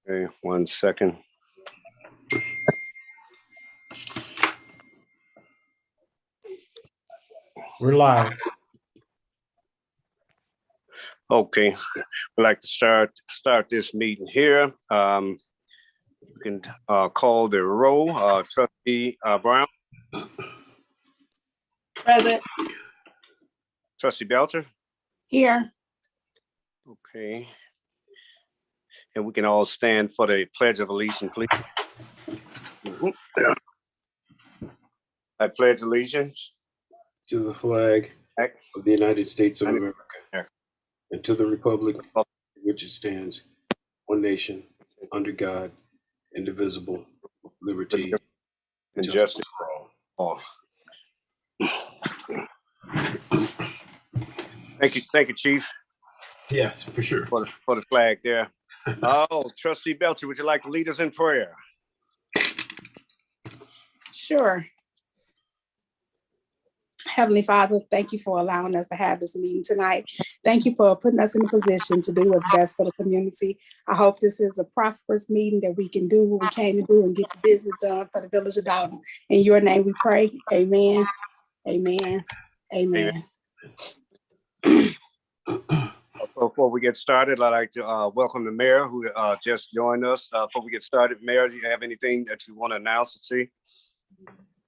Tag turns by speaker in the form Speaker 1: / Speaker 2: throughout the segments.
Speaker 1: Okay, 1 second.
Speaker 2: We're live.
Speaker 1: Okay, we'd like to start this meeting here. You can call the roll. Trustee Brown.
Speaker 3: Present.
Speaker 1: Trustee Belcher.
Speaker 3: Here.
Speaker 1: Okay. And we can all stand for the Pledge of Allegiance, please. I pledge allegiance
Speaker 2: To the flag of the United States of America and to the republic for which it stands, one nation, under God, indivisible, with liberty
Speaker 1: and justice
Speaker 2: for
Speaker 1: all.
Speaker 2: all.
Speaker 1: Thank you, Chief.
Speaker 2: Yes, for sure.
Speaker 1: For the flag there. Oh, Trustee Belcher, would you like to lead us in prayer?
Speaker 3: Sure. Heavenly Father, thank you for allowing us to have this meeting tonight. Thank you for putting us in a position to do what's best for the community. I hope this is a prosperous meeting that we can do what we came to do and get the business done for the village of Dolton. In your name we pray. Amen. Amen. Amen.
Speaker 1: Before we get started, I'd like to welcome the mayor who just joined us. Before we get started, Mayor, do you have anything that you want to announce or see?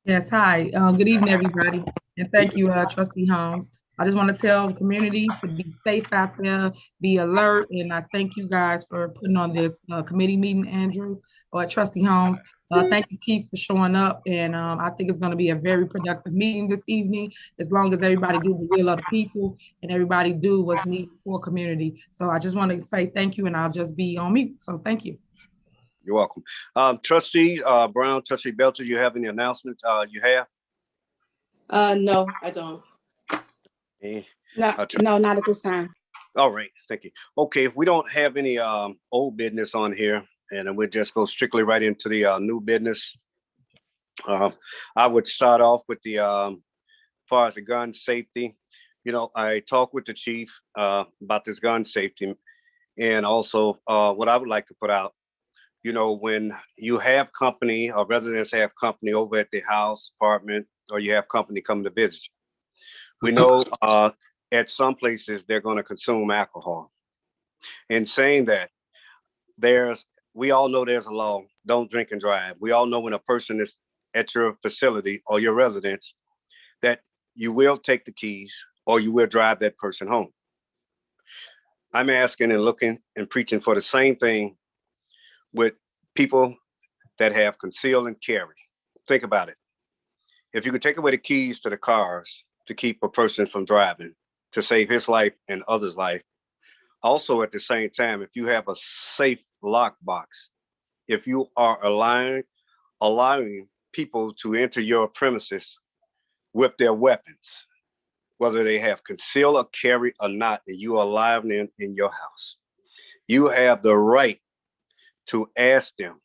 Speaker 4: Yes, hi. Good evening, everybody. And thank you, Trustee Holmes. I just want to tell the community to be safe out there, be alert. And I thank you guys for putting on this committee meeting, Andrew, or Trustee Holmes. Thank you, Keith, for showing up. And I think it's going to be a very productive meeting this evening, as long as everybody do the will of the people and everybody do what's needed for community. So I just want to say thank you, and I'll just be on mute. So thank you.
Speaker 1: You're welcome. Trustee Brown, Trustee Belcher, you have any announcements you have?
Speaker 5: No, I don't.
Speaker 3: No, not at this time.
Speaker 1: All right, thank you. Okay, if we don't have any old business on here, and then we'll just go strictly right into the new business. I would start off with the as far as the gun safety. You know, I talked with the chief about this gun safety, and also what I would like to put out. You know, when you have company or residents have company over at the house, apartment, or you have company come to visit, we know at some places they're going to consume alcohol. In saying that, we all know there's a law, don't drink and drive. We all know when a person is at your facility or your residence that you will take the keys or you will drive that person home. I'm asking and looking and preaching for the same thing with people that have conceal and carry. Think about it. If you could take away the keys to the cars to keep a person from driving, to save his life and others' life. Also, at the same time, if you have a safe lock box, if you are allowing people to enter your premises with their weapons, whether they have conceal or carry or not, and you allow them in your house, you have the right to ask them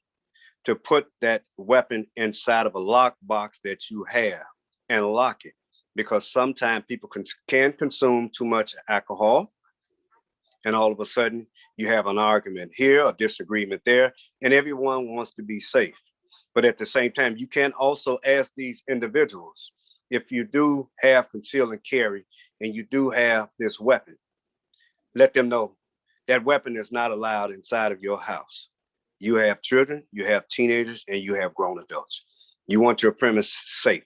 Speaker 1: to put that weapon inside of a lock box that you have and lock it, because sometimes people can consume too much alcohol, and all of a sudden you have an argument here, a disagreement there, and everyone wants to be safe. But at the same time, you can also ask these individuals, if you do have conceal and carry and you do have this weapon, let them know that weapon is not allowed inside of your house. You have children, you have teenagers, and you have grown adults. You want your premise safe.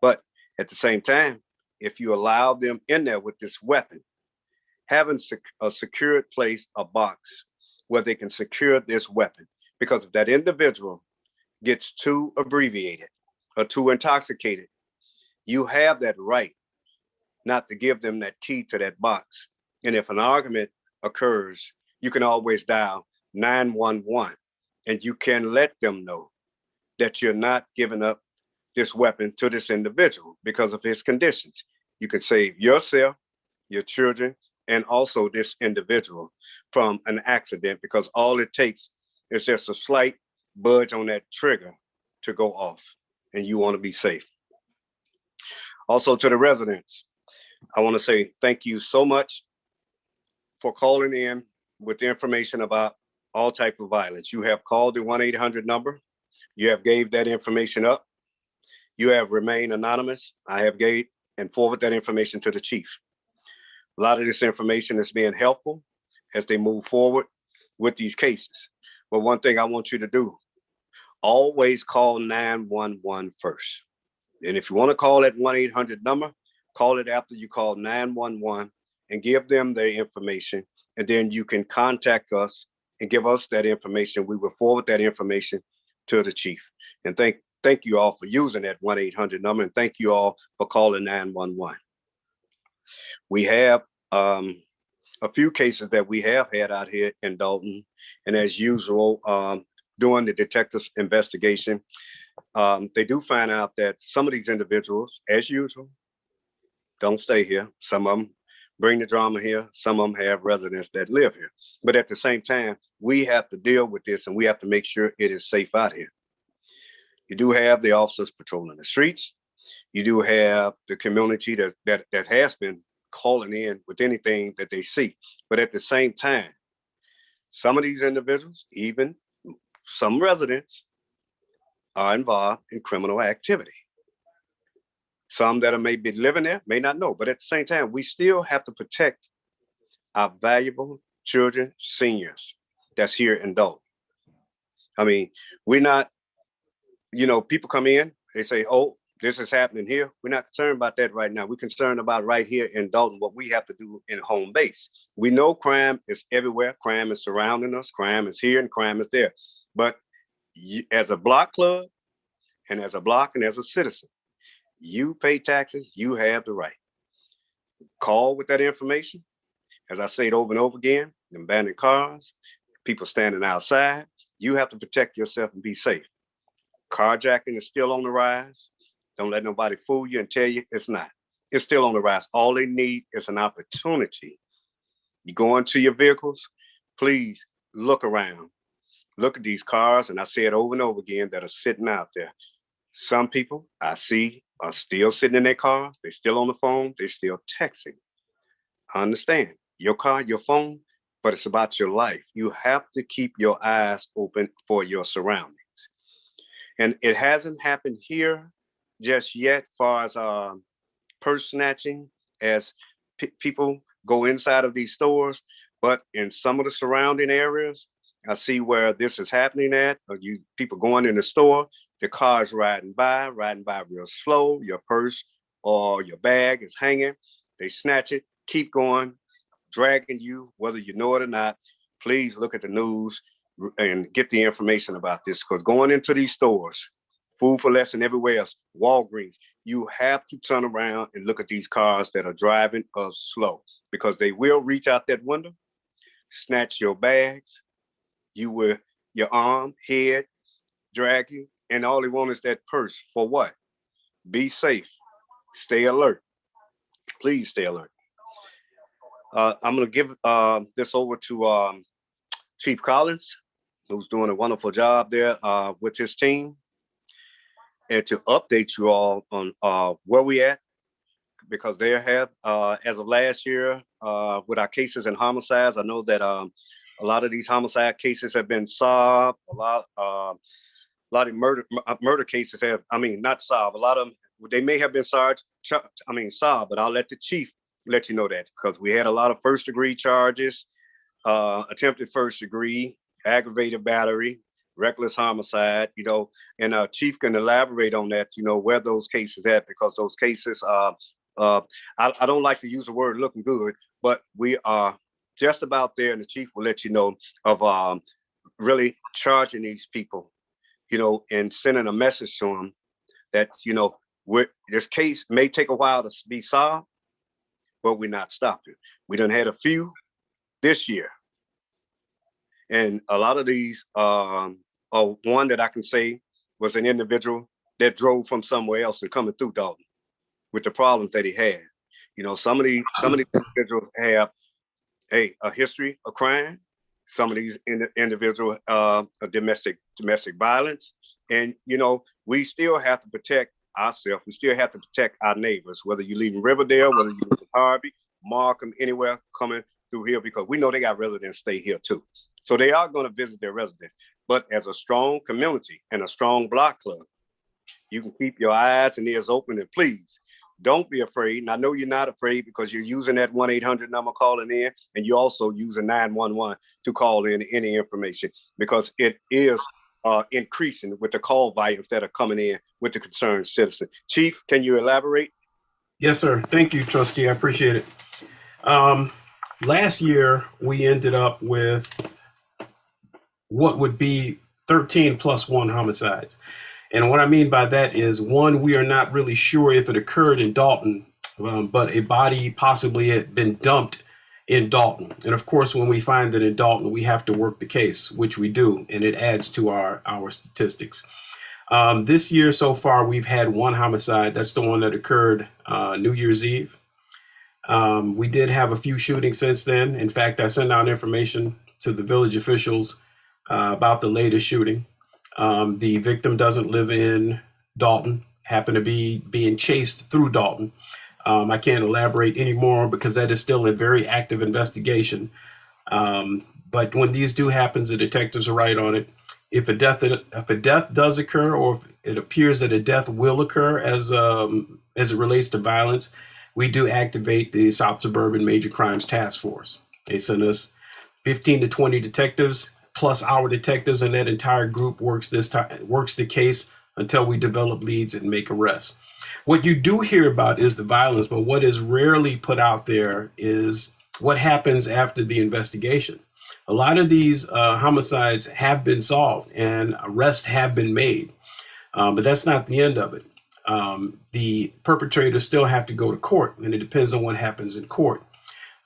Speaker 1: But at the same time, if you allow them in there with this weapon, having a secured place, a box where they can secure this weapon, because if that individual gets too abbreviated or too intoxicated, you have that right not to give them that key to that box. And if an argument occurs, you can always dial 911, and you can let them know that you're not giving up this weapon to this individual because of his conditions. You can save yourself, your children, and also this individual from an accident, because all it takes is just a slight budge on that trigger to go off, and you want to be safe. Also, to the residents, I want to say thank you so much for calling in with the information about all type of violence. You have called the 1-800 number. You have gave that information up. You have remained anonymous. I have gave and forward that information to the chief. A lot of this information is being helpful as they move forward with these cases. But one thing I want you to do, always call 911 first. And if you want to call that 1-800 number, call it after you call 911 and give them their information. And then you can contact us and give us that information. We will forward that information to the chief. And thank you all for using that 1-800 number. And thank you all for calling 911. We have a few cases that we have had out here in Dolton. And as usual, during the detective's investigation, they do find out that some of these individuals, as usual, don't stay here. Some of them bring the drama here. Some of them have residents that live here. But at the same time, we have to deal with this and we have to make sure it is safe out here. You do have the officers patrolling the streets. You do have the community that has been calling in with anything that they see. But at the same time, some of these individuals, even some residents, are involved in criminal activity. Some that may be living there may not know, but at the same time, we still have to protect our valuable children, seniors that's here in Dolton. I mean, we're not, people come in, they say, oh, this is happening here. We're not concerned about that right now. We're concerned about right here in Dolton, what we have to do in home base. We know crime is everywhere. Crime is surrounding us. Crime is here and crime is there. But as a block club and as a block and as a citizen, you pay taxes, you have the right. Call with that information. As I said over and over again, abandoned cars, people standing outside, you have to protect yourself and be safe. Carjacking is still on the rise. Don't let nobody fool you and tell you it's not. It's still on the rise. All they need is an opportunity. You go into your vehicles, please look around. Look at these cars, and I say it over and over again, that are sitting out there. Some people I see are still sitting in their cars. They're still on the phone. They're still texting. I understand your car, your phone, but it's about your life. You have to keep your eyes open for your surroundings. And it hasn't happened here just yet, far as purse snatching, as people go inside of these stores. But in some of the surrounding areas, I see where this is happening at. People going in the store, the car's riding by real slow. Your purse or your bag is hanging. They snatch it, keep going, dragging you, whether you know it or not. Please look at the news and get the information about this, because going into these stores, Food for Less and everywhere else, Walgreens, you have to turn around and look at these cars that are driving slow, because they will reach out that window, snatch your bags, your arm, head, drag you, and all they want is that purse. For what? Be safe. Stay alert. Please stay alert. I'm going to give this over to Chief Collins, who's doing a wonderful job there with his team, and to update you all on where we at, because they have, as of last year, with our cases and homicides, I know that a lot of these homicide cases have been solved. A lot of murder cases have, not solved. A lot of them, they may have been solved, but I'll let the chief let you know that, because we had a lot of first degree charges, attempted first degree, aggravated battery, reckless homicide, and chief can elaborate on that, where those cases at, because those cases I don't like to use the word looking good, but we are just about there, and the chief will let you know of really charging these people, and sending a message to them that, this case may take a while to be solved, but we're not stopping. We done had a few this year. And a lot of these, one that I can say was an individual that drove from somewhere else and coming through Dolton with the problems that he had. Some of these individuals have a history of crime. Some of these individuals are domestic violence. And, we still have to protect ourselves. We still have to protect our neighbors, whether you live in Riverdale, whether you live in Harvey, Markham, anywhere coming through here, because we know they got residents stay here too. So they are going to visit their residents. But as a strong community and a strong block club, you can keep your eyes and ears open, and please don't be afraid. And I know you're not afraid because you're using that 1-800 number calling in, and you're also using 911 to call in any information, because it is increasing with the call volumes that are coming in with the concerned citizen. Chief, can you elaborate?
Speaker 2: Yes, sir. Thank you, Trustee. I appreciate it. Last year, we ended up with what would be 13 plus 1 homicides. And what I mean by that is, one, we are not really sure if it occurred in Dolton, but a body possibly had been dumped in Dolton. And of course, when we find it in Dolton, we have to work the case, which we do, and it adds to our statistics. This year so far, we've had 1 homicide. That's the one that occurred New Year's Eve. We did have a few shootings since then. In fact, I sent out information to the village officials about the latest shooting. The victim doesn't live in Dolton, happened to be being chased through Dolton. I can't elaborate anymore because that is still a very active investigation. But when these do happen, the detectives are right on it. If a death does occur, or if it appears that a death will occur as it relates to violence, we do activate the South Suburban Major Crimes Task Force. They send us 15 to 20 detectives plus our detectives, and that entire group works the case until we develop leads and make arrests. What you do hear about is the violence, but what is rarely put out there is what happens after the investigation. A lot of these homicides have been solved and arrests have been made, but that's not the end of it. The perpetrators still have to go to court, and it depends on what happens in court.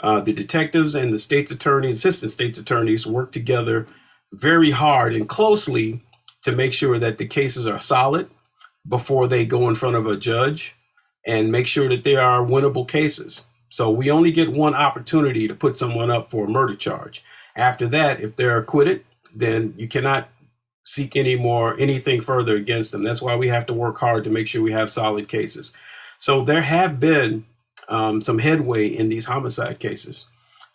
Speaker 2: The detectives and the state's attorneys, assistant state's attorneys, work together very hard and closely to make sure that the cases are solid before they go in front of a judge, and make sure that they are winnable cases. So we only get one opportunity to put someone up for a murder charge. After that, if they're acquitted, then you cannot seek anything further against them. That's why we have to work hard to make sure we have solid cases. So there have been some headway in these homicide cases,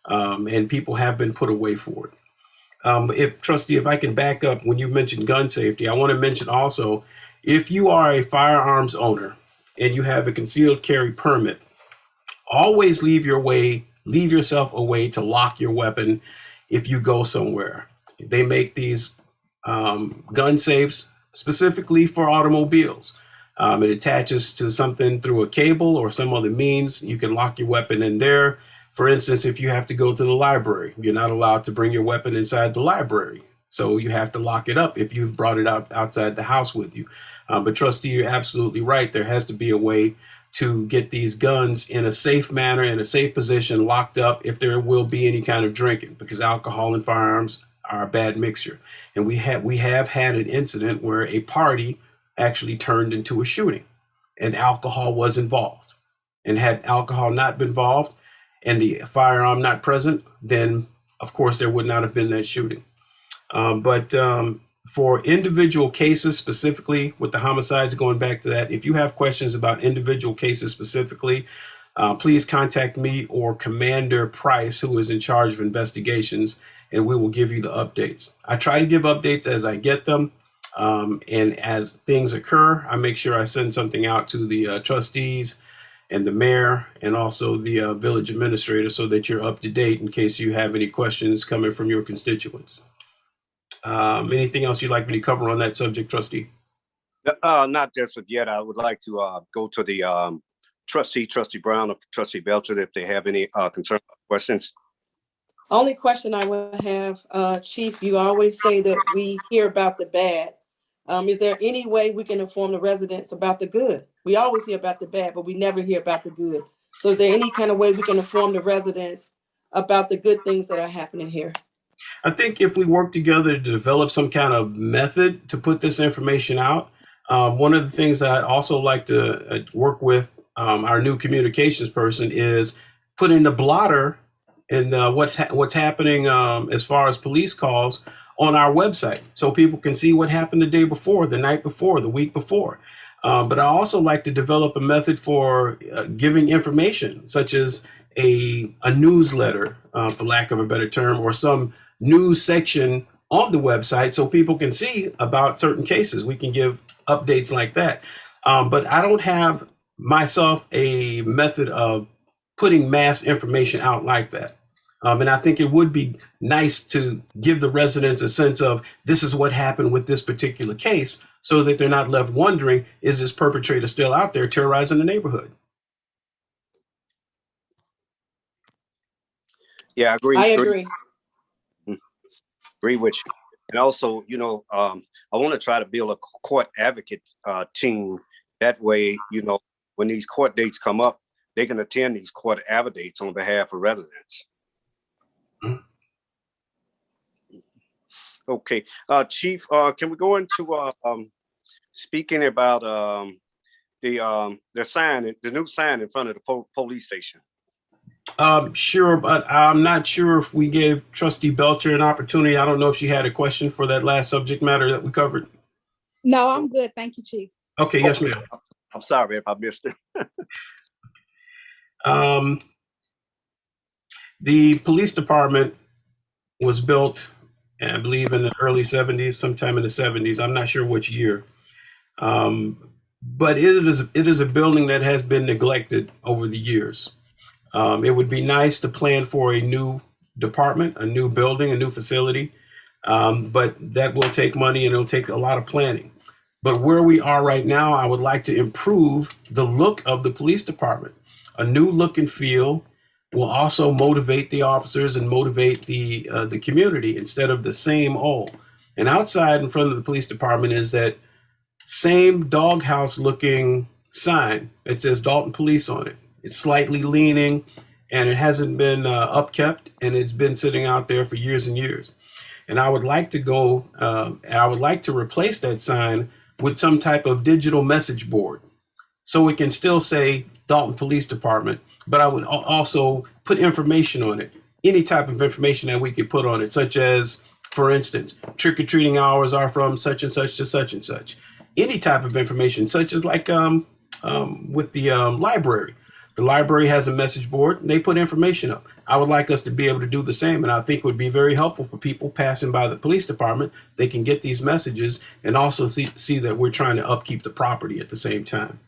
Speaker 2: and people have been put away for it. Trustee, if I can back up, when you mentioned gun safety, I want to mention also, if you are a firearms owner and you have a concealed carry permit, always leave yourself a way to lock your weapon if you go somewhere. They make these gun safes specifically for automobiles. It attaches to something through a cable or some other means. You can lock your weapon in there. For instance, if you have to go to the library, you're not allowed to bring your weapon inside the library. So you have to lock it up if you've brought it outside the house with you. But Trustee, you're absolutely right. There has to be a way to get these guns in a safe manner, in a safe position, locked up if there will be any kind of drinking, because alcohol and firearms are a bad mixture. And we have had an incident where a party actually turned into a shooting and alcohol was involved. And had alcohol not been involved and the firearm not present, then of course there would not have been that shooting. But for individual cases, specifically with the homicides, going back to that, if you have questions about individual cases specifically, please contact me or Commander Price, who is in charge of investigations, and we will give you the updates. I try to give updates as I get them, and as things occur, I make sure I send something out to the trustees and the mayor and also the village administrator so that you're up to date in case you have any questions coming from your constituents. Anything else you'd like me to cover on that subject, Trustee?
Speaker 1: Not just yet. I would like to go to the Trustee Brown or Trustee Belcher if they have any concern questions.
Speaker 5: Only question I would have, Chief, you always say that we hear about the bad. Is there any way we can inform the residents about the good? We always hear about the bad, but we never hear about the good. So is there any kind of way we can inform the residents about the good things that are happening here?
Speaker 2: I think if we work together to develop some kind of method to put this information out, one of the things that I also like to work with our new communications person is putting the blotter and what's happening as far as police calls on our website, so people can see what happened the day before, the night before, the week before. But I also like to develop a method for giving information, such as a newsletter, for lack of a better term, or some news section on the website so people can see about certain cases. We can give updates like that. But I don't have myself a method of putting mass information out like that. And I think it would be nice to give the residents a sense of this is what happened with this particular case so that they're not left wondering, is this perpetrator still out there terrorizing the neighborhood?
Speaker 1: Yeah, I agree.
Speaker 5: I agree.
Speaker 1: Agree with you. And also, you know, I want to try to build a court advocate team. That way, you know, when these court dates come up, they can attend these court advocates on behalf of residents.
Speaker 2: Mhm.
Speaker 1: Okay, Chief, can we go into speaking about the sign, the new sign in front of the police station?
Speaker 2: Sure, but I'm not sure if we gave Trustee Belcher an opportunity. I don't know if she had a question for that last subject matter that we covered.
Speaker 3: No, I'm good. Thank you, Chief.
Speaker 2: Okay, yes, ma'am.
Speaker 1: I'm sorry if I missed it.
Speaker 2: The police department was built, I believe, in the early 70s, sometime in the 70s. I'm not sure which year. But it is a building that has been neglected over the years. It would be nice to plan for a new department, a new building, a new facility, but that will take money and it'll take a lot of planning. But where we are right now, I would like to improve the look of the police department. A new look and feel will also motivate the officers and motivate the community instead of the same old. And outside in front of the police department is that same doghouse looking sign that says Dolton Police on it. It's slightly leaning and it hasn't been upkept, and it's been sitting out there for years and years. And I would like to go, and I would like to replace that sign with some type of digital message board so we can still say Dolton Police Department, but I would also put information on it, any type of information that we could put on it, such as, for instance, trick-or-treating hours are from such and such to such and such. Any type of information, such as like with the library. The library has a message board and they put information up. I would like us to be able to do the same, and I think it would be very helpful for people passing by the police department. They can get these messages and also see that we're trying to upkeep the property at the same time.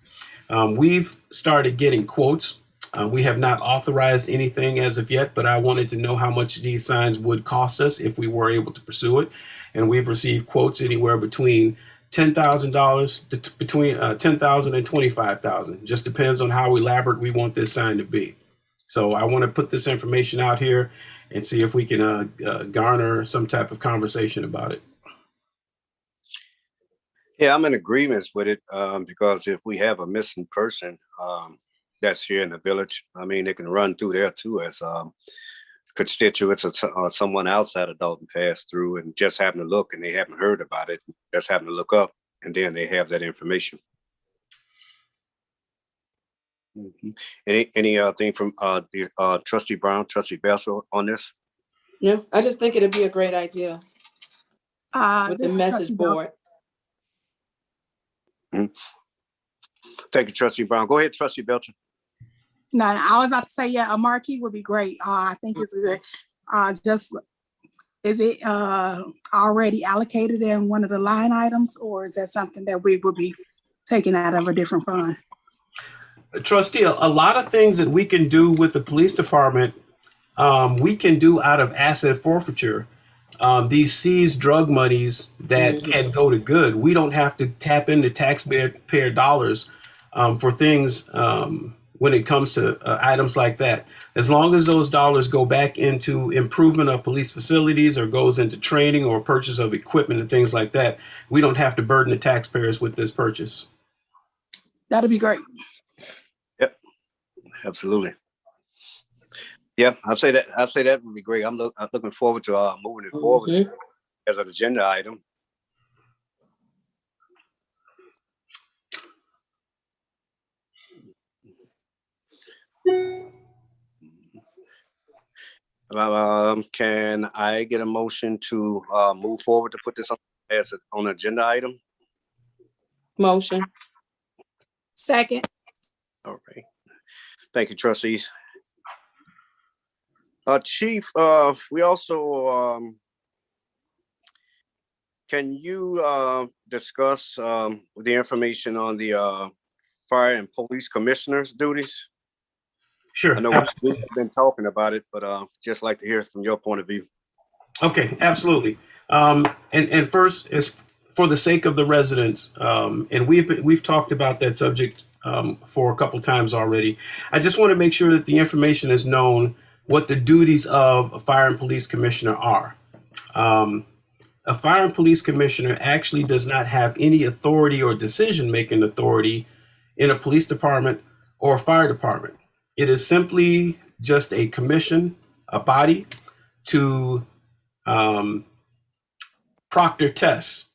Speaker 2: We've started getting quotes. We have not authorized anything as of yet, but I wanted to know how much these signs would cost us if we were able to pursue it. And we've received quotes anywhere between $10,000 to between $10,000 and $25,000. Just depends on how elaborate we want this sign to be. So I want to put this information out here and see if we can garner some type of conversation about it.
Speaker 1: Yeah, I'm in agreement with it because if we have a missing person that's here in the village, I mean, they can run through there too as constituents or someone outside of Dolton pass through and just happen to look and they haven't heard about it, just happen to look up and then they have that information. Mm-hmm. Any thing from the Trustee Brown, Trustee Bessel on this?
Speaker 5: No, I just think it'd be a great idea with the
Speaker 3: This is
Speaker 5: message
Speaker 3: Trustee
Speaker 5: board.
Speaker 1: Mm-hmm. Thank you, Trustee Brown. Go ahead, Trustee Belcher.
Speaker 3: No, I was about to say, yeah, a marquee would be great. I think it's good. Is it already allocated in one of the line items, or is that something that we would be taking out of a different fund?
Speaker 2: Trustee, a lot of things that we can do with the police department, we can do out of asset forfeiture. These seized drug monies that can go to good. We don't have to tap into taxpayer dollars for things when it comes to items like that. As long as those dollars go back into improvement of police facilities or goes into training or purchase of equipment and things like that, we don't have to burden the taxpayers with this purchase.
Speaker 3: That'd be great.
Speaker 1: Yep, absolutely. Yeah, I'd say that would be great. I'm looking forward to moving it forward as an agenda item. Can I get a motion to move forward to put this on as an agenda item?
Speaker 5: Motion.
Speaker 3: Second.
Speaker 1: All right. Thank you, trustees. Chief, we also, can you discuss the information on the fire and police commissioners' duties?
Speaker 2: Sure.
Speaker 1: I know we've been talking about it, but just like to hear from your point of view.
Speaker 2: Okay, absolutely. And first, as for the sake of the residents, and we've talked about that subject for a couple times already. I just want to make sure that the information is known what the duties of a fire and police commissioner are. A fire and police commissioner actually does not have any authority or decision-making authority in a police department or a fire department. It is simply just a commission, a body to proctor tests,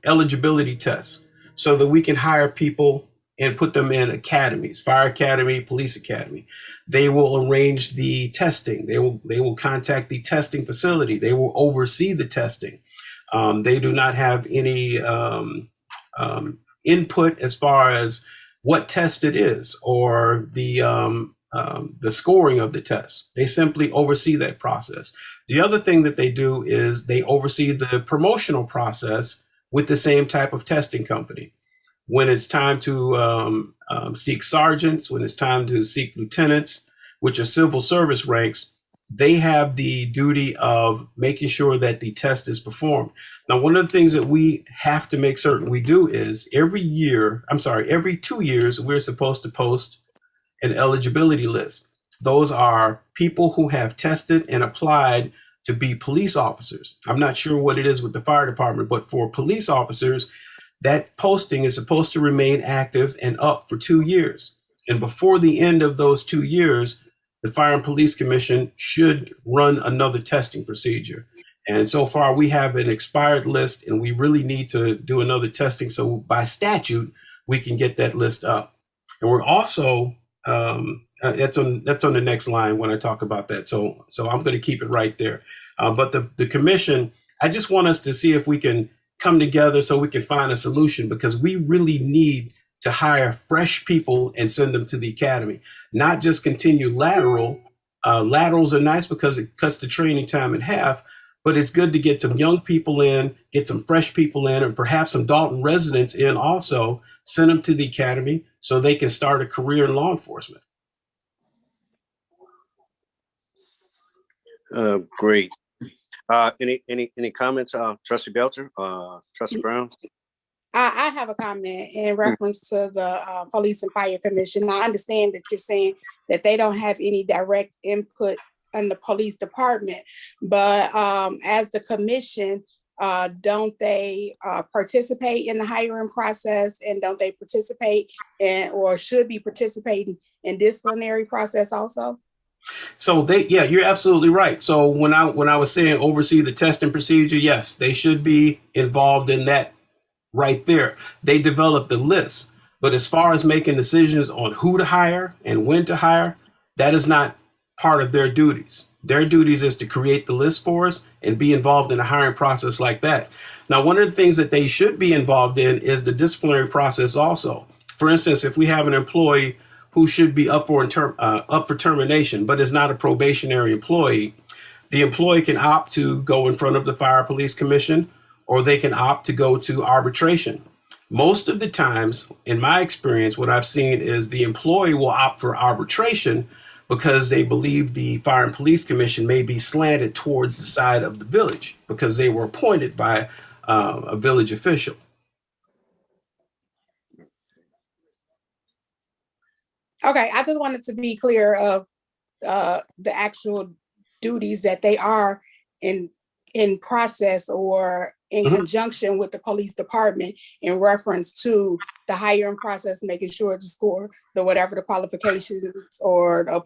Speaker 2: eligibility tests, so that we can hire people and put them in academies, fire academy, police academy. They will arrange the testing. They will contact the testing facility. They will oversee the testing. They do not have any input as far as what test it is or the scoring of the test. They simply oversee that process. The other thing that they do is they oversee the promotional process with the same type of testing company. When it's time to seek sergeants, when it's time to seek lieutenants, which are civil service ranks, they have the duty of making sure that the test is performed. Now, one of the things that we have to make certain we do is every 2 years, we're supposed to post an eligibility list. Those are people who have tested and applied to be police officers. I'm not sure what it is with the fire department, but for police officers, that posting is supposed to remain active and up for 2 years. And before the end of those 2 years, the Fire and Police Commission should run another testing procedure. And so far we have an expired list and we really need to do another testing. So by statute, we can get that list up. And we're also, that's on the next line when I talk about that. So I'm going to keep it right there. But the commission, I just want us to see if we can come together so we can find a solution, because we really need to hire fresh people and send them to the academy, not just continue lateral. Laterals are nice because it cuts the training time in half, but it's good to get some young people in, get some fresh people in, and perhaps some Dolton residents in also, send them to the academy so they can start a career in law enforcement.
Speaker 1: Great. Any comments, Trustee Belcher, Trustee Brown?
Speaker 3: I have a comment in reference to the Police and Fire Commission. I understand that you're saying that they don't have any direct input on the police department, but as the commission, don't they participate in the hiring process, and don't they participate in, or should be participating in disciplinary process also?
Speaker 2: So yeah, you're absolutely right. So when I was saying oversee the testing procedure, yes, they should be involved in that right there. They develop the list, but as far as making decisions on who to hire and when to hire, that is not part of their duties. Their duties is to create the list for us and be involved in the hiring process like that. Now, one of the things that they should be involved in is the disciplinary process also. For instance, if we have an employee who should be up for termination, but is not a probationary employee, the employee can opt to go in front of the Fire Police Commission, or they can opt to go to arbitration. Most of the times, in my experience, what I've seen is the employee will opt for arbitration because they believe the Fire and Police Commission may be slanted towards the side of the village because they were appointed by a village official.
Speaker 3: Okay, I just wanted to be clear of the actual duties that they are in process or in conjunction with the police department in reference to the hiring process, making sure to score the whatever the qualifications or the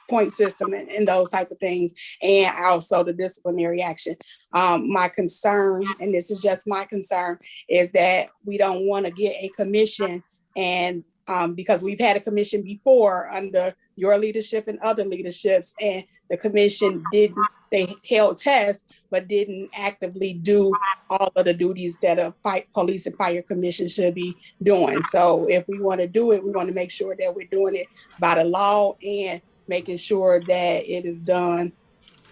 Speaker 3: point system and those type of things, and also the disciplinary action. My concern, and this is just my concern, is that we don't want to get a commission, and because we've had a commission before under your leadership and other leaderships, and the commission they held tests, but didn't actively do all of the duties that a police and fire commission should be doing. So if we want to do it, we want to make sure that we're doing it by the law and making sure that it is done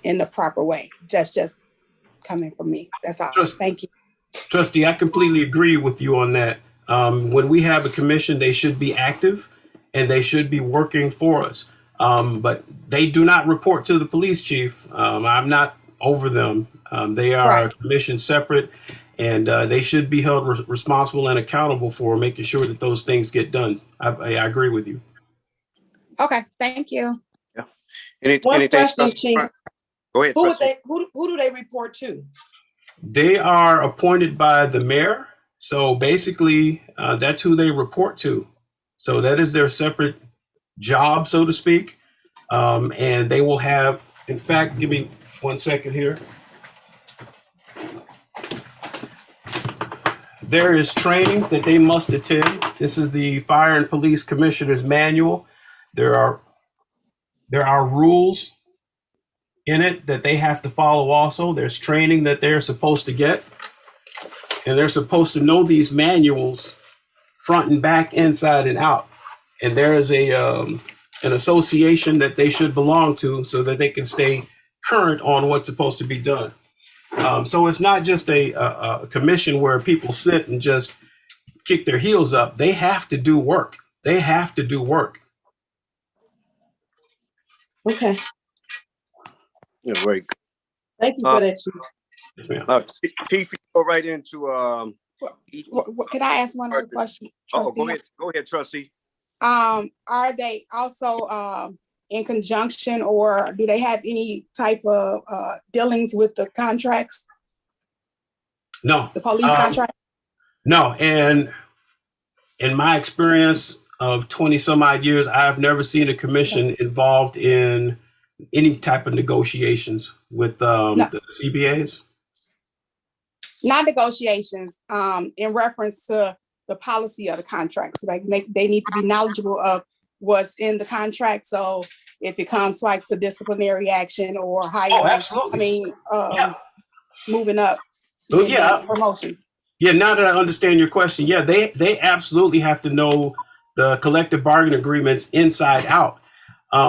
Speaker 3: in the proper way. That's just coming from me. That's all. Thank you.
Speaker 2: Trustee, I completely agree with you on that. When we have a commission, they should be active and they should be working for us. But they do not report to the police chief. I'm not over them. They are a commission separate, and they should be held responsible and accountable for making sure that those things get done. I agree with you.
Speaker 3: Okay, thank you.
Speaker 1: Yeah.
Speaker 5: One question, Chief.
Speaker 1: Go ahead.
Speaker 5: Who do they report to?
Speaker 2: They are appointed by the mayor. So basically, that's who they report to. So that is their separate job, so to speak. And they will have, in fact, give me 1 second here. There is training that they must attend. This is the Fire and Police Commissioner's Manual. There are rules in it that they have to follow also. There's training that they're supposed to get. And they're supposed to know these manuals front and back, inside and out. And there is an association that they should belong to so that they can stay current on what's supposed to be done. So it's not just a commission where people sit and just kick their heels up. They have to do work. They have to do work.
Speaker 5: Okay.
Speaker 1: Yeah, very good.
Speaker 5: Thank you for that, Chief.
Speaker 1: Chief, you go right into.
Speaker 3: Can I ask one other question?
Speaker 1: Oh, go ahead. Go ahead, Trustee.
Speaker 3: Are they also in conjunction, or do they have any type of dealings with the contracts?
Speaker 2: No.
Speaker 3: The police contract?
Speaker 2: No. And in my experience of 20 some odd years, I've never seen a commission involved in any type of negotiations with the CBAs.
Speaker 3: Not negotiations, in reference to the policy of the contracts. Like they need to be knowledgeable of what's in the contract. So if it comes like to disciplinary action or higher,
Speaker 2: absolutely.
Speaker 3: Moving up, promotions.
Speaker 2: Yeah, now that I understand your question, yeah, they absolutely have to know the collective bargaining agreements inside out,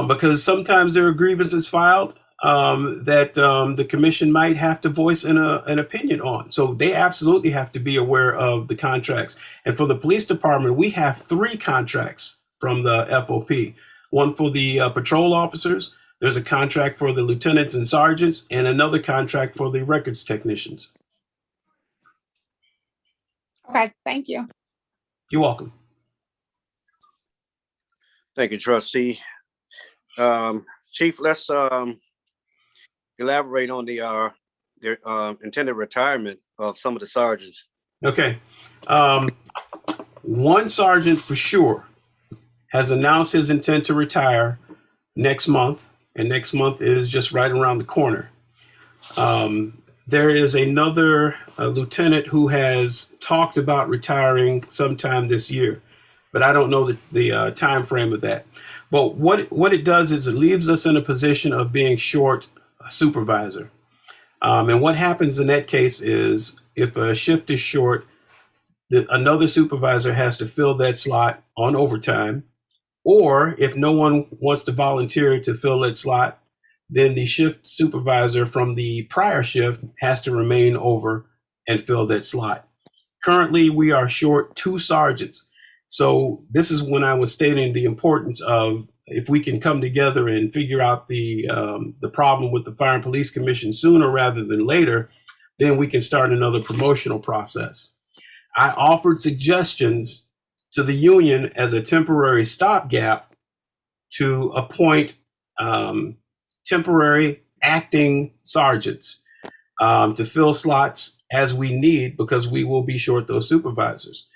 Speaker 2: because sometimes there are grievances filed that the commission might have to voice an opinion on. So they absolutely have to be aware of the contracts. And for the police department, we have 3 contracts from the FOP. One for the patrol officers, there's a contract for the lieutenants and sergeants, and another contract for the records technicians.
Speaker 3: Okay, thank you.
Speaker 2: You're welcome.
Speaker 1: Thank you, Trustee. Chief, let's elaborate on their intended retirement of some of the sergeants.
Speaker 2: Okay. One sergeant for sure has announced his intent to retire next month, and next month is just right around the corner. There is another lieutenant who has talked about retiring sometime this year, but I don't know the time frame of that. But what it does is it leaves us in a position of being short a supervisor. And what happens in that case is if a shift is short, another supervisor has to fill that slot on overtime. Or if no one wants to volunteer to fill that slot, then the shift supervisor from the prior shift has to remain over and fill that slot. Currently, we are short 2 sergeants. So this is when I was stating the importance of if we can come together and figure out the problem with the Fire and Police Commission sooner rather than later, then we can start another promotional process. I offered suggestions to the union as a temporary stopgap to appoint temporary acting sergeants to fill slots as we need, because we will be short those supervisors.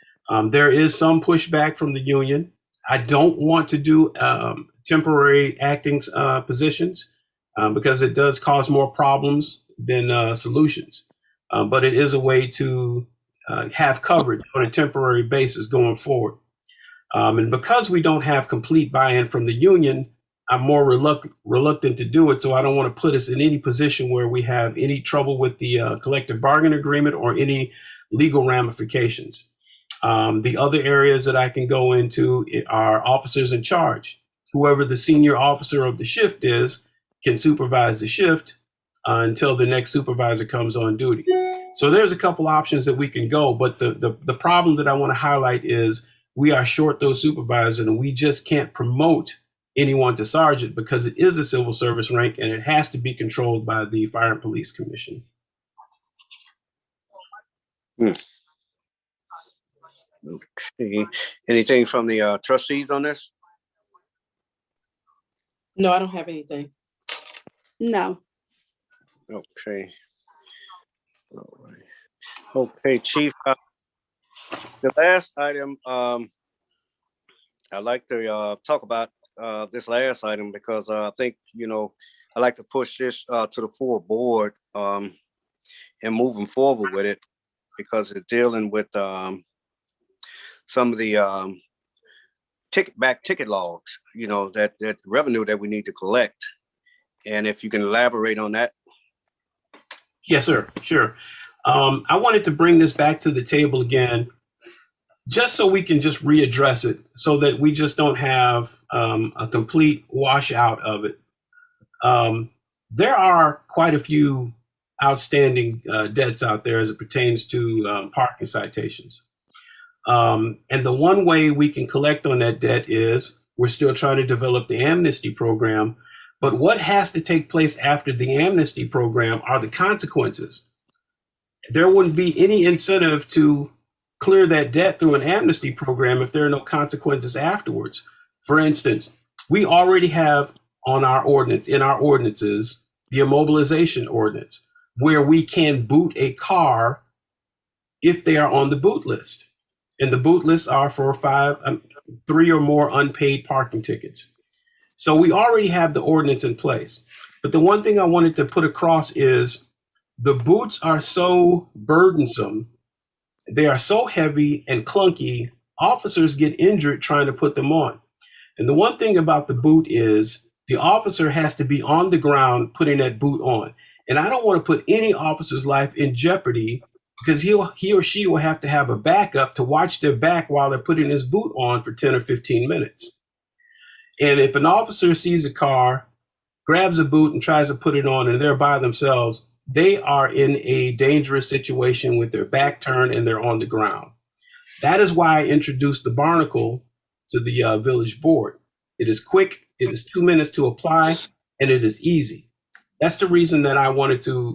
Speaker 2: There is some pushback from the union. I don't want to do temporary acting positions because it does cause more problems than solutions. But it is a way to have coverage on a temporary basis going forward. And because we don't have complete buy-in from the union, I'm more reluctant to do it. So I don't want to put us in any position where we have any trouble with the collective bargaining agreement or any legal ramifications. The other areas that I can go into are officers in charge. whoever the senior officer of the shift is can supervise the shift until the next supervisor comes on duty. So there's a couple options that we can go, but the problem that I want to highlight is we are short those supervisors, and we just can't promote anyone to sergeant because it is a civil service rank and it has to be controlled by the Fire and Police Commission.
Speaker 1: Okay. Anything from the trustees on this?
Speaker 5: No, I don't have anything.
Speaker 3: No.
Speaker 1: Okay. All right. Okay, Chief. The last item, I'd like to talk about this last item because I think, I like to push this to the full board and moving forward with it because it's dealing with some of the ticket logs, that revenue that we need to collect. And if you can elaborate on that.
Speaker 2: Yes, sir. Sure. I wanted to bring this back to the table again, just so we can just readdress it so that we just don't have a complete washout of it. There are quite a few outstanding debts out there as it pertains to parking citations. And the one way we can collect on that debt is we're still trying to develop the amnesty program. But what has to take place after the amnesty program are the consequences. There wouldn't be any incentive to clear that debt through an amnesty program if there are no consequences afterwards. For instance, we already have in our ordinances, the Immobilization Ordinance, where we can boot a car if they are on the boot list. And the boot lists are for 3 or more unpaid parking tickets. So we already have the ordinance in place. But the one thing I wanted to put across is the boots are so burdensome. They are so heavy and clunky. Officers get injured trying to put them on. And the one thing about the boot is the officer has to be on the ground putting that boot on. And I don't want to put any officer's life in jeopardy because he or she will have to have a backup to watch their back while they're putting his boot on for 10 or 15 minutes. And if an officer sees a car, grabs a boot and tries to put it on and they're by themselves, they are in a dangerous situation with their back turned and they're on the ground. That is why I introduced the barnacle to the village board. It is quick, it is 2 minutes to apply, and it is easy. That's the reason that I wanted to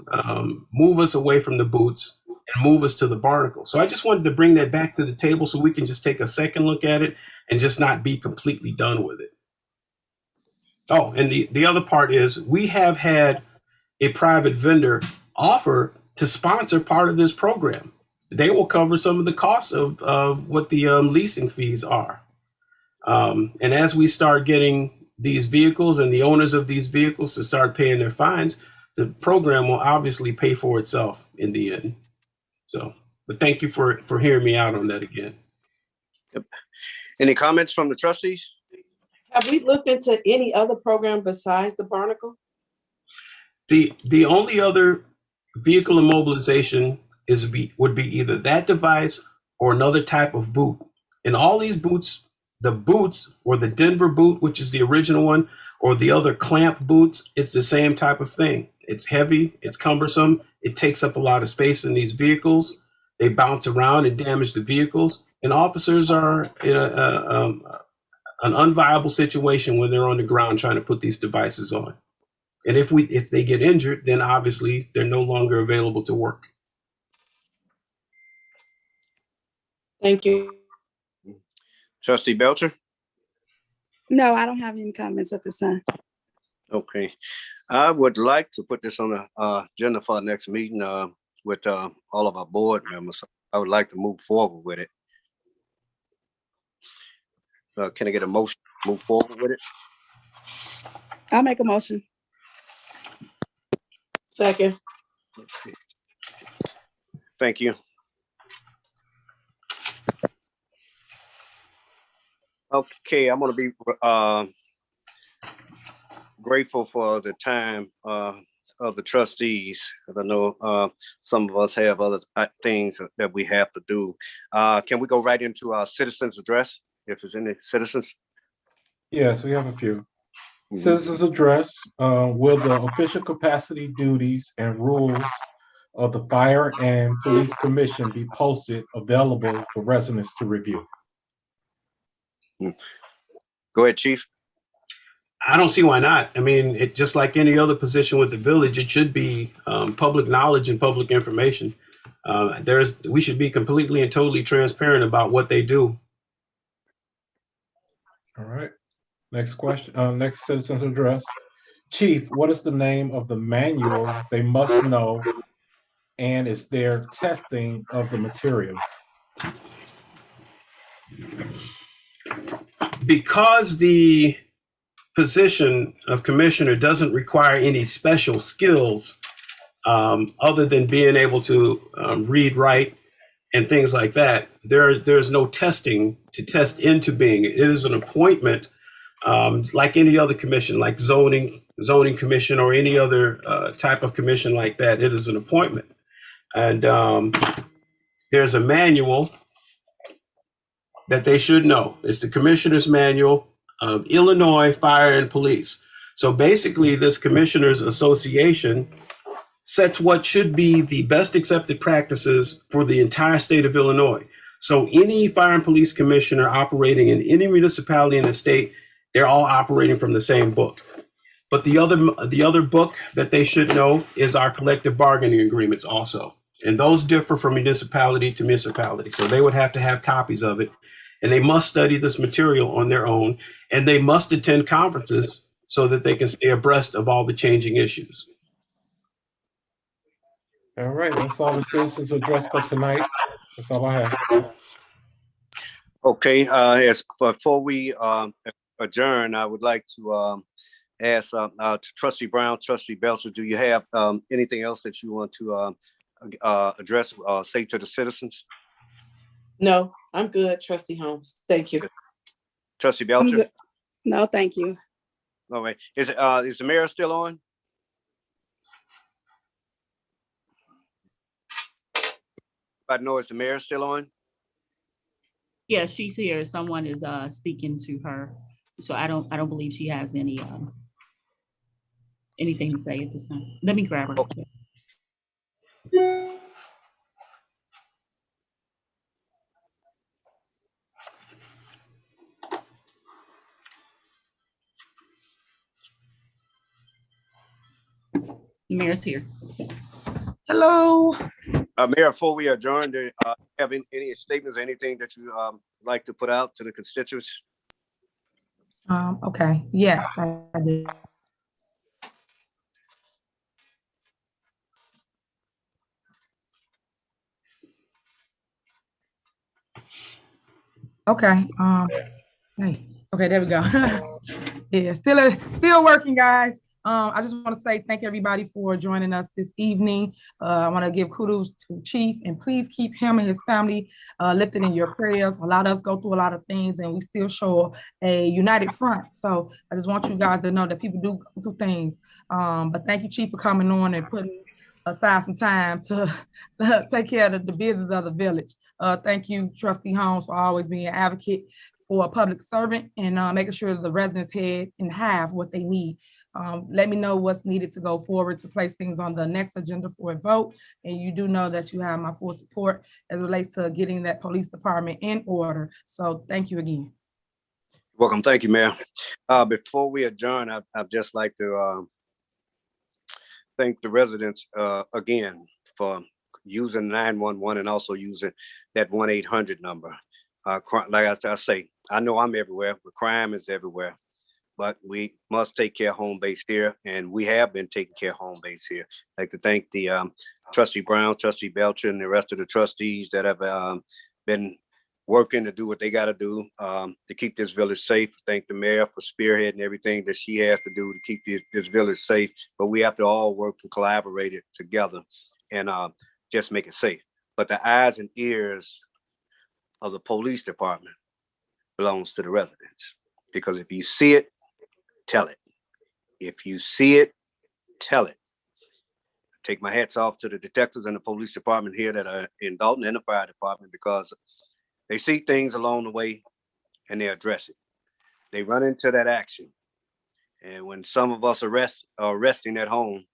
Speaker 2: move us away from the boots and move us to the barnacle. So I just wanted to bring that back to the table so we can just take a second look at it and just not be completely done with it. Oh, and the other part is we have had a private vendor offer to sponsor part of this program. They will cover some of the costs of what the leasing fees are. And as we start getting these vehicles and the owners of these vehicles to start paying their fines, the program will obviously pay for itself in the end. So, but thank you for hearing me out on that again.
Speaker 1: Yep. Any comments from the trustees?
Speaker 5: Have we looked into any other program besides the barnacle?
Speaker 2: The only other vehicle immobilization would be either that device or another type of boot. And all these boots, the boots or the Denver boot, which is the original one, or the other clamp boots, it's the same type of thing. It's heavy, it's cumbersome, it takes up a lot of space in these vehicles. They bounce around and damage the vehicles. And officers are in an unviable situation when they're on the ground trying to put these devices on. And if they get injured, then obviously they're no longer available to work.
Speaker 5: Thank you.
Speaker 1: Trustee Belcher?
Speaker 3: No, I don't have any comments at this time.
Speaker 1: Okay. I would like to put this on the agenda for our next meeting with all of our board members. I would like to move forward with it. Can I get a motion to move forward with it?
Speaker 3: I'll make a motion.
Speaker 5: Second.
Speaker 1: Thank you. Okay, I'm going to be grateful for the time of the trustees, because I know some of us have other things that we have to do. Can we go right into our citizens address, if there's any citizens?
Speaker 6: Yes, we have a few.
Speaker 1: Mhm.
Speaker 6: Citizens address, will the official capacity, duties, and rules of the Fire and Police Commission be posted available for residents to review?
Speaker 1: Go ahead, Chief.
Speaker 2: I don't see why not. I mean, it just like any other position with the village, it should be public knowledge and public information. We should be completely and totally transparent about what they do.
Speaker 6: All right. Next question, next citizens address. Chief, what is the name of the manual they must know, and is there testing of the material?
Speaker 2: Because the position of commissioner doesn't require any special skills other than being able to read, write, and things like that. There's no testing to test into being. It is an appointment like any other commission, like zoning commission or any other type of commission like that. It is an appointment. And there's a manual that they should know. It's the Commissioner's Manual of Illinois Fire and Police. So basically, this Commissioners Association sets what should be the best accepted practices for the entire state of Illinois. So any fire and police commissioner operating in any municipality in the state, they're all operating from the same book. But the other book that they should know is our collective bargaining agreements also. And those differ from municipality to municipality. So they would have to have copies of it. And they must study this material on their own. And they must attend conferences so that they can stay abreast of all the changing issues.
Speaker 6: All right, that's all the citizens address for tonight. That's all I have.
Speaker 1: Okay, before we adjourn, I would like to ask Trustee Brown, Trustee Belcher, do you have anything else that you want to address, say to the citizens?
Speaker 5: No, I'm good, Trustee Holmes. Thank you.
Speaker 1: Trustee
Speaker 3: I'm
Speaker 1: Belcher?
Speaker 3: good. No, thank you.
Speaker 1: All right. Is the mayor still on? I know, is the mayor still on?
Speaker 7: Yes, she's here. Someone is speaking to her. So I don't believe she has any anything to say at this time. Let me grab her.
Speaker 1: Okay.
Speaker 7: Mayor's here.
Speaker 4: Hello.
Speaker 1: Mayor, before we adjourn, do you have any statements, anything that you like to put out to the constituents?
Speaker 4: Okay, yes, I did. Okay, hey, okay, there we go. Yeah, still working, guys. I just want to say thank everybody for joining us this evening. I want to give kudos to Chief, and please keep him and his family lifted in your prayers. A lot of us go through a lot of things, and we still show a united front. So I just want you guys to know that people do go through things. But thank you, Chief, for coming on and putting aside some time to take care of the business of the village. Thank you, Trustee Holmes, for always being an advocate for a public servant and making sure that the residents have what they need. Let me know what's needed to go forward to place things on the next agenda for a vote. And you do know that you have my full support as it relates to getting that police department in order. So thank you again.
Speaker 1: Welcome. Thank you, Mayor. Before we adjourn, I'd just like to thank the residents again for using 911 and also using that 1-800 number. Like I say, I know I'm everywhere, but crime is everywhere. But we must take care of home base here, and we have been taking care of home base here. I'd like to thank the Trustee Brown, Trustee Belcher, and the rest of the trustees that have been working to do what they got to do to keep this village safe. Thank the mayor for spearheading everything that she has to do to keep this village safe. But we have to all work and collaborate it together and just make it safe. But the eyes and ears of the police department belongs to the residents. Because if you see it, tell it. If you see it, tell it. Take my hats off to the detectives and the police department here that are in Dolton and the fire department, because they see things along the way and they address it. They run into that action. And when some of us are resting at home,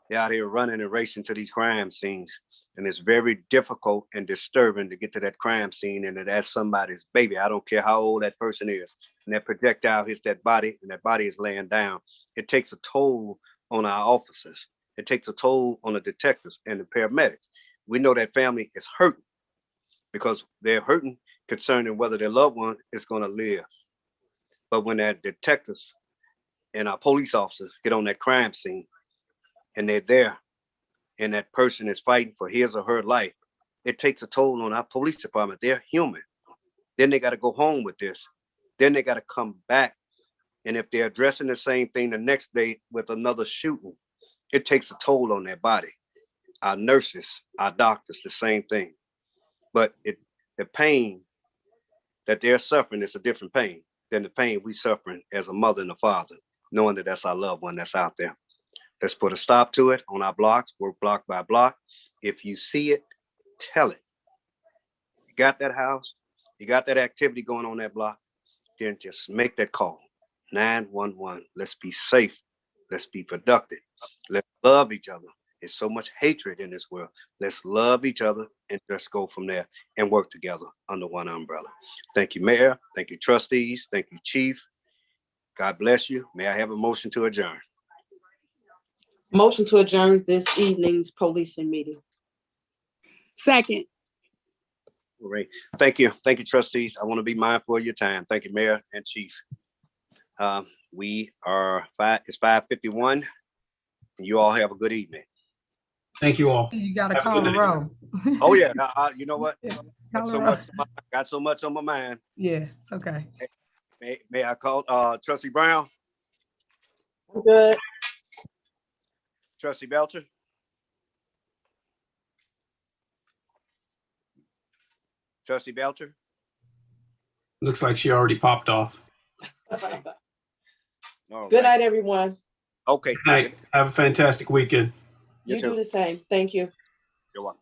Speaker 1: they're out here running and racing to these crime scenes. And it's very difficult and disturbing to get to that crime scene and that's somebody's baby. I don't care how old that person is. And that projectile hits that body and that body is laying down. It takes a toll on our officers. It takes a toll on the detectives and the paramedics. We know that family is hurting because they're hurting concerning whether their loved one is going to live. But when that detectives and our police officers get on that crime scene and they're there and that person is fighting for his or her life, it takes a toll on our police department. They're human. Then they got to go home with this. Then they got to come back. And if they're addressing the same thing the next day with another shooting, it takes a toll on their body. Our nurses, our doctors, the same thing. But the pain that they're suffering is a different pain than the pain we suffering as a mother and a father, knowing that that's our loved one that's out there. Let's put a stop to it on our blocks, work block by block. If you see it, tell it. You got that house, you got that activity going on that block, then just make that call. 911. Let's be safe. Let's be productive. Let's love each other. There's so much hatred in this world. Let's love each other and just go from there and work together under one umbrella. Thank you, Mayor. Thank you, trustees. Thank you, Chief. God bless you. May I have a motion to adjourn?
Speaker 5: Motion to adjourn this evening's policing meeting.
Speaker 3: Second.
Speaker 1: All right. Thank you. Thank you, trustees. I want to be mindful of your time. Thank you, Mayor and Chief. It's 5:51. You all have a good evening.
Speaker 2: Thank you all.
Speaker 4: You got to call a roll.
Speaker 1: Oh yeah, you know what?
Speaker 4: Call a
Speaker 1: So
Speaker 4: roll.
Speaker 1: much, got so much on my mind.
Speaker 4: Yeah, it's okay.
Speaker 1: May I call Trustee Brown?
Speaker 5: I'm good.
Speaker 1: Trustee Belcher? Trustee Belcher?
Speaker 2: Looks like she already popped off.
Speaker 1: All
Speaker 5: Good
Speaker 1: right.
Speaker 5: night, everyone.
Speaker 1: Okay.
Speaker 2: Good night. Have a fantastic weekend.
Speaker 1: You
Speaker 5: You
Speaker 1: too.
Speaker 5: do the same. Thank you.
Speaker 1: You're welcome.